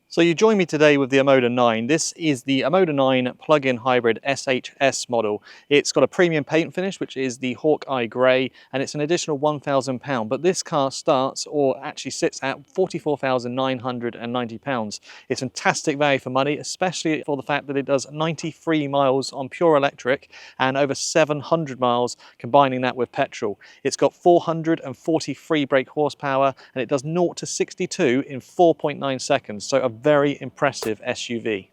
So you join me today with the Omoda 9. This is the Omoda 9 plug-in hybrid SHS model. It's got a premium paint finish, which is the Hawkeye Grey, and it's an additional £1,000. But this car starts, or actually sits at £44,990. It's fantastic value for money, especially for the fact that it does 93 miles on pure electric and over 700 miles combining that with petrol. It's got 443 brake horsepower, and it does 0 to 62 in 4.9 seconds. So a very impressive SUV.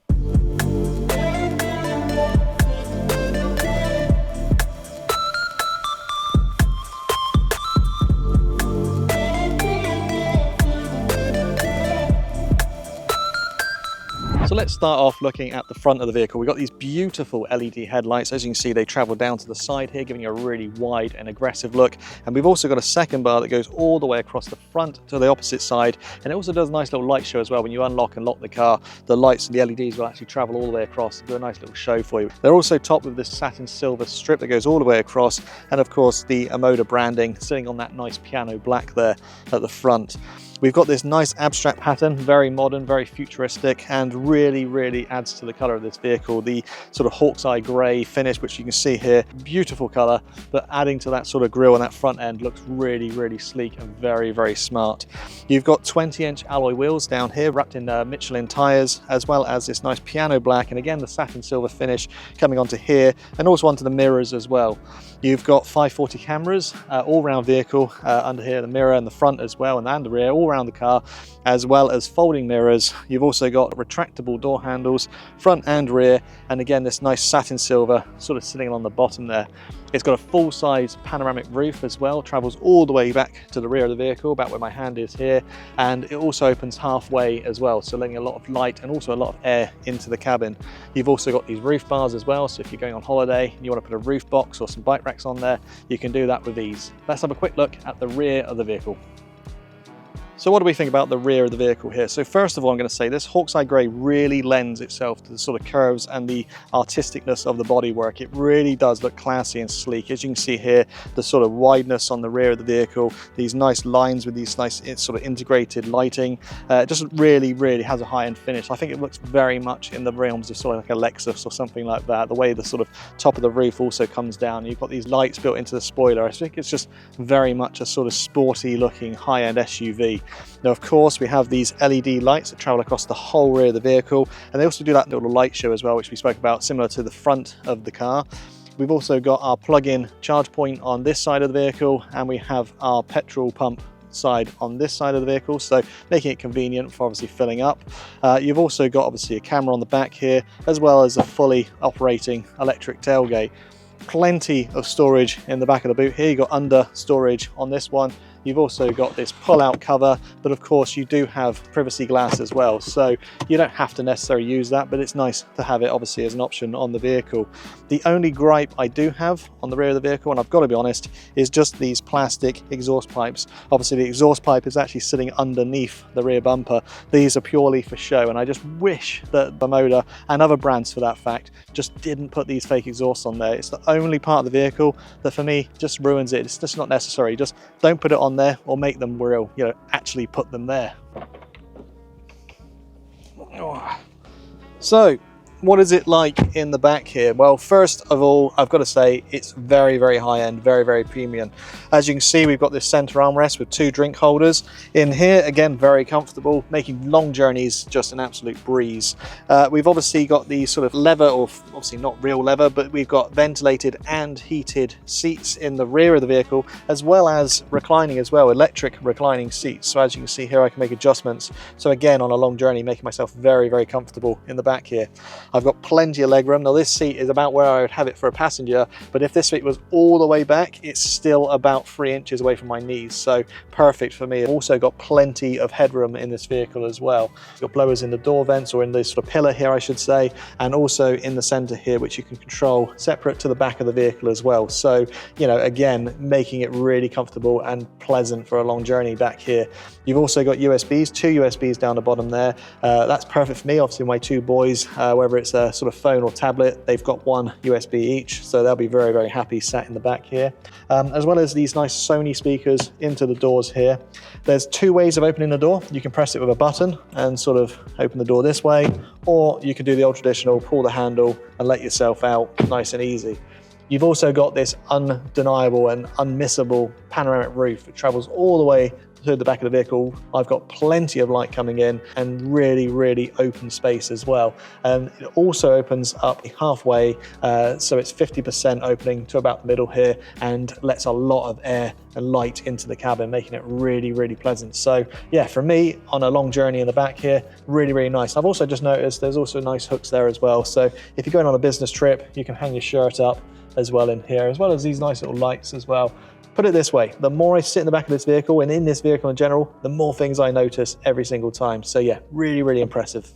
So let's start off looking at the front of the vehicle. We've got these beautiful LED headlights. As you can see, they travel down to the side here, giving you a really wide and aggressive look. And we've also got a second bar that goes all the way across the front to the opposite side. And it also does a nice little light show as well. When you unlock and lock the car, the lights and the LEDs will actually travel all the way across and do a nice little show for you. They're also topped with this satin silver strip that goes all the way across. And of course, the Omoda branding sitting on that nice piano black there at the front. We've got this nice abstract pattern, very modern, very futuristic, and really adds to the colour of this vehicle. The sort of hawk's eye grey finish, which you can see here, beautiful colour, but adding to that sort of grille on that front end looks really sleek and very smart. You've got 20-inch alloy wheels down here, wrapped in Michelin tyres, as well as this nice piano black, and again the satin silver finish coming onto here, and also onto the mirrors as well. You've got 540 cameras, all-round vehicle under here, the mirror and the front as well, and the rear, all around the car, as well as folding mirrors. You've also got retractable door handles, front and rear, and again this nice satin silver sort of sitting on the bottom there. It's got a full-size panoramic roof as well, travels all the way back to the rear of the vehicle, about where my hand is here, and it also opens halfway as well, so letting a lot of light and also a lot of air into the cabin. You've also got these roof bars as well, so if you're going on holiday and you want to put a roof box or some bike racks on there, you can do that with ease. Let's have a quick look at the rear of the vehicle. So what do we think about the rear of the vehicle here? So first of all, I'm going to say this Hawk's Eye Grey really lends itself to the sort of curves and the artisticness of the bodywork. It really does look classy and sleek. As you can see here, the sort of wideness on the rear of the vehicle, these nice lines with these nice sort of integrated lighting, just really has a high-end finish. I think it looks very much in the realms of sort of like a Lexus or something like that. The way the sort of top of the roof also comes down. You've got these lights built into the spoiler. I think it's just very much a sort of sporty looking high-end SUV. Now, of course, we have these LED lights that travel across the whole rear of the vehicle, and they also do that little light show as well, which we spoke about, similar to the front of the car. We've also got our plug-in charge point on this side of the vehicle, and we have our petrol pump side on this side of the vehicle, so making it convenient for obviously filling up. You've also got obviously a camera on the back here, as well as a fully operating electric tailgate. Plenty of storage in the back of the boot here. You've got under storage on this one. You've also got this pull-out cover, but of course you do have privacy glass as well, so you don't have to necessarily use that, but it's nice to have it obviously as an option on the vehicle. The only gripe I do have on the rear of the vehicle, and I've got to be honest, is just these plastic exhaust pipes. Obviously the exhaust pipe is actually sitting underneath the rear bumper. These are purely for show, and I just wish that Omoda, and other brands for that fact, just didn't put these fake exhausts on there. It's the only part of the vehicle that for me just ruins it. It's just not necessary. Just don't put it on there, or make them real, actually put them there. So what is it like in the back here? Well, first of all, I've got to say it's very high end, very premium. As you can see, we've got this center armrest with 2 drink holders in here. Again, very comfortable, making long journeys just an absolute breeze. We've obviously got the sort of leather, or obviously not real leather, but we've got ventilated and heated seats in the rear of the vehicle, as well as reclining as well, electric reclining seats. So as you can see here, I can make adjustments. So again, on a long journey, making myself very comfortable in the back here. I've got plenty of legroom. Now this seat is about where I would have it for a passenger, but if this seat was all the way back, it's still about 3 inches away from my knees, so perfect for me. I've also got plenty of headroom in this vehicle as well. You've got blowers in the door vents, or in this sort of pillar here I should say, and also in the center here, which you can control separate to the back of the vehicle as well. So, again, making it really comfortable and pleasant for a long journey back here. You've also got USBs, 2 USBs down the bottom there. That's perfect for me, obviously my 2 boys, whether it's a sort of phone or tablet, they've got one USB each, so they'll be very, very happy sat in the back here. As well as these nice Sony speakers into the doors here. There's two ways of opening the door. You can press it with a button and sort of open the door this way, or you can do the old traditional, pull the handle and let yourself out nice and easy. You've also got this undeniable and unmissable panoramic roof. It travels all the way to the back of the vehicle. I've got plenty of light coming in and really, really open space as well. And it also opens up halfway, so it's 50% opening to about the middle here and lets a lot of air and light into the cabin, making it really, really pleasant. So yeah, for me, on a long journey in the back here, really, really nice. I've also just noticed there's also nice hooks there as well. So if you're going on a business trip, you can hang your shirt up as well in here, as well as these nice little lights as well. Put it this way, the more I sit in the back of this vehicle and in this vehicle in general, the more things I notice every single time. So yeah, really, really impressive.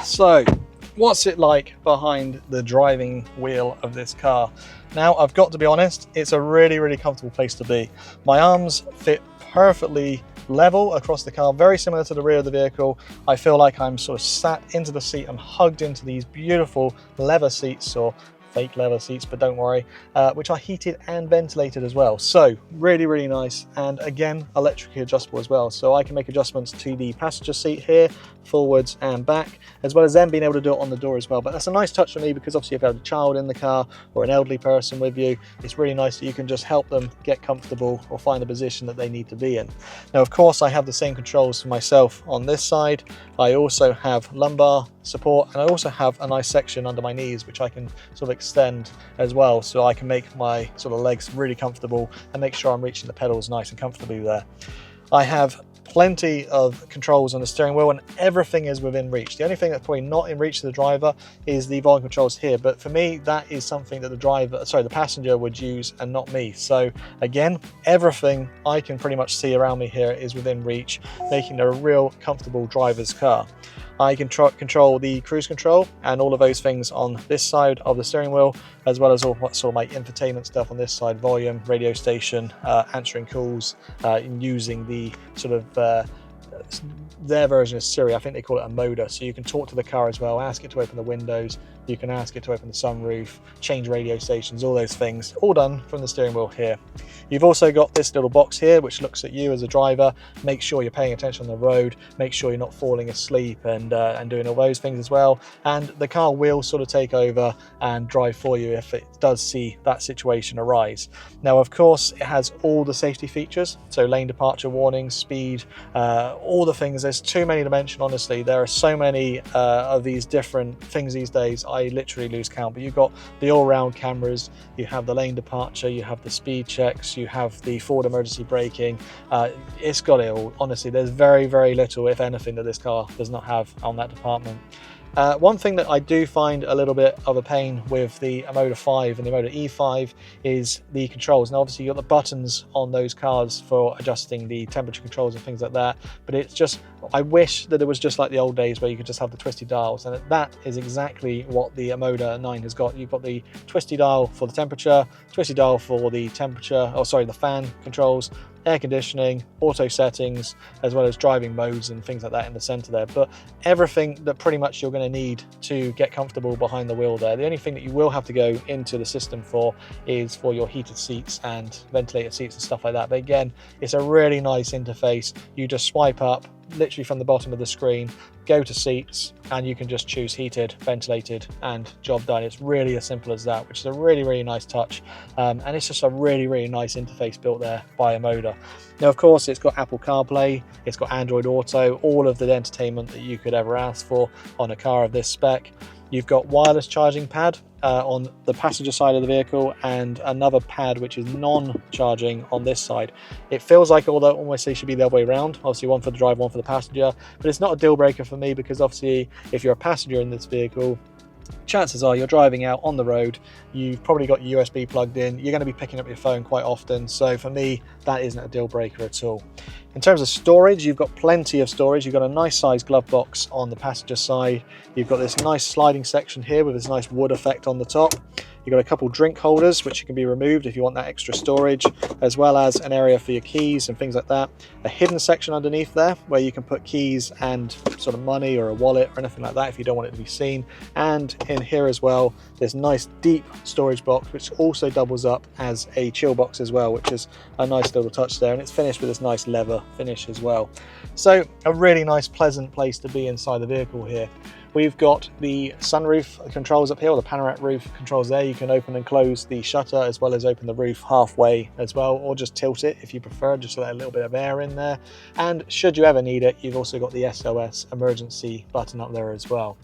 So, what's it like behind the driving wheel of this car? Now, I've got to be honest, it's a really, really comfortable place to be. My arms fit perfectly level across the car, very similar to the rear of the vehicle. I feel like I'm sort of sat into the seat. I'm hugged into these beautiful leather seats, or fake leather seats, but don't worry, which are heated and ventilated as well. So really, really nice. And again, electrically adjustable as well. So I can make adjustments to the passenger seat here, forwards and back, as well as then being able to do it on the door as well. But that's a nice touch for me, because obviously if you have a child in the car or an elderly person with you, it's really nice that you can just help them get comfortable or find the position that they need to be in. Now, of course, I have the same controls for myself on this side. I also have lumbar support, and I also have a nice section under my knees which I can sort of extend as well, so I can make my sort of legs really comfortable and make sure I'm reaching the pedals nice and comfortably there. I have plenty of controls on the steering wheel, and everything is within reach. The only thing that's probably not in reach to the driver is the volume controls here, but for me that is something that the passenger would use and not me. So again, everything I can pretty much see around me here is within reach, making it a real comfortable driver's car. I can control the cruise control and all of those things on this side of the steering wheel, as well as all what sort of my infotainment stuff on this side, volume, radio station, answering calls, using the sort of their version of Siri. I think they call it Omoda. So you can talk to the car as well, ask it to open the windows, you can ask it to open the sunroof, change radio stations, all those things, all done from the steering wheel here. You've also got this little box here which looks at you as a driver, make sure you're paying attention on the road, make sure you're not falling asleep and doing all those things as well. And the car will sort of take over and drive for you if it does see that situation arise. Now, of course, it has all the safety features, so lane departure warnings, speed, all the things. There's too many to mention, honestly. There are so many of these different things these days, I literally lose count. But you've got the all-round cameras, you have the lane departure, you have the speed checks, you have the forward emergency braking. It's got it all. Honestly, there's very, very little, if anything, that this car does not have on that department. One thing that I do find a little bit of a pain with the Omoda 5 and the Omoda E5 is the controls. Now, obviously, you've got the buttons on those cars for adjusting the temperature controls and things like that, but it's just, I wish that it was just like the old days where you could just have the twisty dials, and that is exactly what the Omoda 9 has got. You've got the twisty dial for the temperature, twisty dial for the the fan controls, air conditioning, auto settings, as well as driving modes and things like that in the center there. But everything that pretty much you're going to need to get comfortable behind the wheel there. The only thing that you will have to go into the system for is for your heated seats and ventilated seats and stuff like that. But again, it's a really nice interface. You just swipe up literally from the bottom of the screen, go to seats, and you can just choose heated, ventilated, and job done. It's really as simple as that, which is a really, really nice touch. And it's just a really, really nice interface built there by Omoda. Now, of course, it's got Apple CarPlay, it's got Android Auto, all of the entertainment that you could ever ask for on a car of this spec. You've got wireless charging pad on the passenger side of the vehicle, and another pad which is non-charging on this side. It feels like, although almost they should be the other way around, obviously one for the driver, one for the passenger, but it's not a deal breaker for me, because obviously if you're a passenger in this vehicle, chances are you're driving out on the road, you've probably got your USB plugged in, you're going to be picking up your phone quite often. So for me, that isn't a deal breaker at all. In terms of storage, you've got plenty of storage. You've got a nice sized glove box on the passenger side. You've got this nice sliding section here with this nice wood effect on the top. You've got a couple drink holders which can be removed if you want that extra storage, as well as an area for your keys and things like that. A hidden section underneath there where you can put keys and sort of money or a wallet or anything like that if you don't want it to be seen. And in here as well, this nice deep storage box which also doubles up as a chill box as well, which is a nice little touch there, and it's finished with this nice leather finish as well. So a really nice pleasant place to be inside the vehicle here. We've got the sunroof controls up here, or the panoramic roof controls there. You can open and close the shutter as well as open the roof halfway as well, or just tilt it if you prefer, just to let a little bit of air in there. And should you ever need it, you've also got the SOS emergency button up there as well.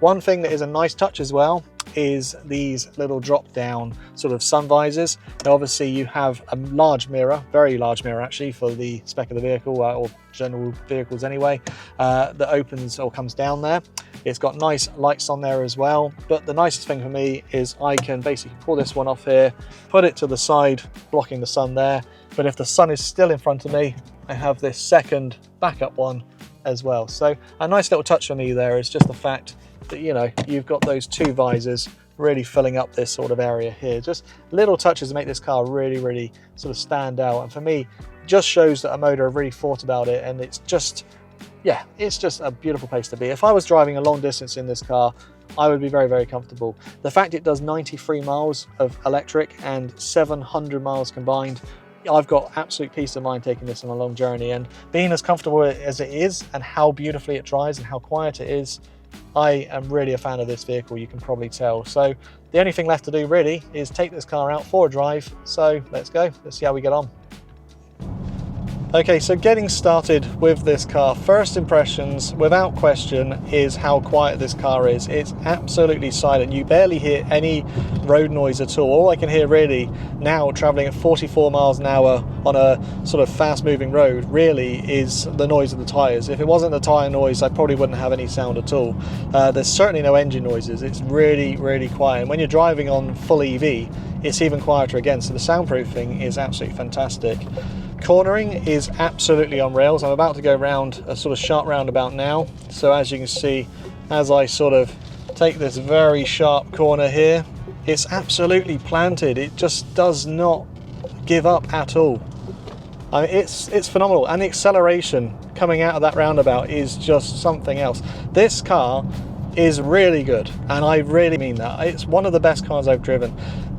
One thing that is a nice touch as well is these little drop down sort of sun visors. Now obviously you have a large mirror, very large mirror actually, for the spec of the vehicle, or general vehicles anyway, that opens or comes down there. It's got nice lights on there as well, but the nicest thing for me is I can basically pull this one off here, put it to the side blocking the sun there, but if the sun is still in front of me, I have this second backup one as well. So a nice little touch for me there is just the fact that, you know, you've got those two visors really filling up this sort of area here. Just little touches to make this car really, really sort of stand out. And for me, just shows that Omoda have really thought about it, and it's just, yeah, it's just a beautiful place to be. If I was driving a long distance in this car, I would be very, very comfortable. The fact it does 93 miles of electric and 700 miles combined, I've got absolute peace of mind taking this on a long journey, and being as comfortable as it is and how beautifully it drives and how quiet it is, I am really a fan of this vehicle, you can probably tell. So the only thing left to do really is take this car out for a drive. So let's go, let's see how we get on. Okay, so getting started with this car, first impressions, without question, is how quiet this car is. It's absolutely silent. You barely hear any road noise at all. I can hear really now, traveling at 44 miles an hour on a sort of fast moving road, really is the noise of the tires. If it wasn't the tire noise, I probably wouldn't have any sound at all. There's certainly no engine noises. It's really, really quiet. And when you're driving on full EV, it's even quieter again. So the soundproofing is absolutely fantastic. Cornering is absolutely on rails. I'm about to go around a sort of sharp roundabout now. So as you can see, as I sort of take this very sharp corner here, it's absolutely planted. It just does not give up at all. I mean, it's phenomenal. And the acceleration coming out of that roundabout is just something else. This car is really good, and I really mean that. It's one of the best cars I've driven.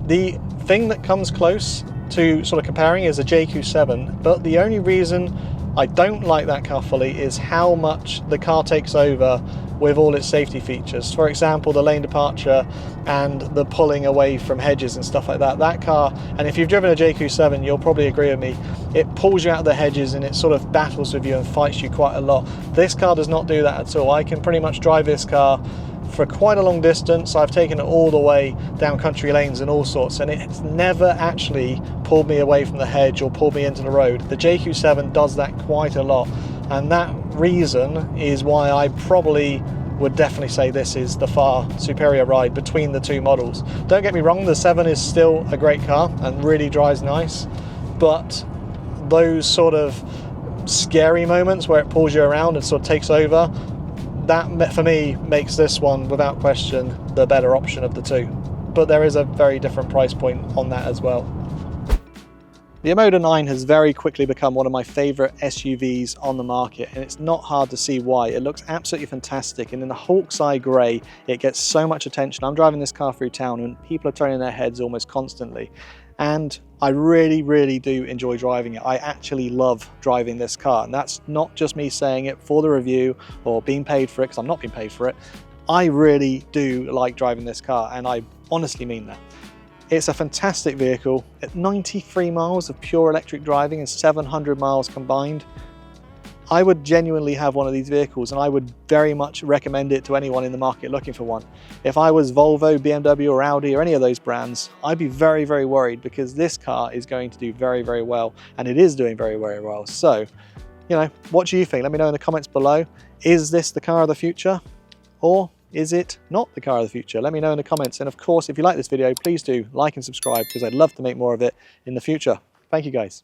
The thing that comes close to sort of comparing is a JQ7, but the only reason I don't like that car fully is how much the car takes over with all its safety features. For example, the lane departure and the pulling away from hedges and stuff like that. That car, and if you've driven a JQ7, you'll probably agree with me, it pulls you out of the hedges and it sort of battles with you and fights you quite a lot. This car does not do that at all. I can pretty much drive this car for quite a long distance. I've taken it all the way down country lanes and all sorts, and it's never actually pulled me away from the hedge or pulled me into the road. The JQ7 does that quite a lot, and that reason is why I probably would definitely say this is the far superior ride between the two models. Don't get me wrong, the 7 is still a great car and really drives nice, but those sort of scary moments where it pulls you around and sort of takes over, that for me makes this one without question the better option of the two. But there is a very different price point on that as well. The Omoda 9 has very quickly become one of my favourite SUVs on the market, and it's not hard to see why. It looks absolutely fantastic, and in the Hawk's Eye grey it gets so much attention. I'm driving this car through town and people are turning their heads almost constantly, and I really, really do enjoy driving it. I actually love driving this car, and that's not just me saying it for the review or being paid for it, because I'm not being paid for it. I really do like driving this car, and I honestly mean that. It's a fantastic vehicle. At 93 miles of pure electric driving and 700 miles combined, I would genuinely have one of these vehicles, and I would very much recommend it to anyone in the market looking for one. If I was Volvo, BMW or Audi or any of those brands, I'd be very, very worried, because this car is going to do very, very well, and it is doing very, very well. So, you know, what do you think? Let me know in the comments below. Is this the car of the future, or is it not the car of the future? Let me know in the comments. And of course, if you like this video, please do like and subscribe, because I'd love to make more of it in the future. Thank you guys.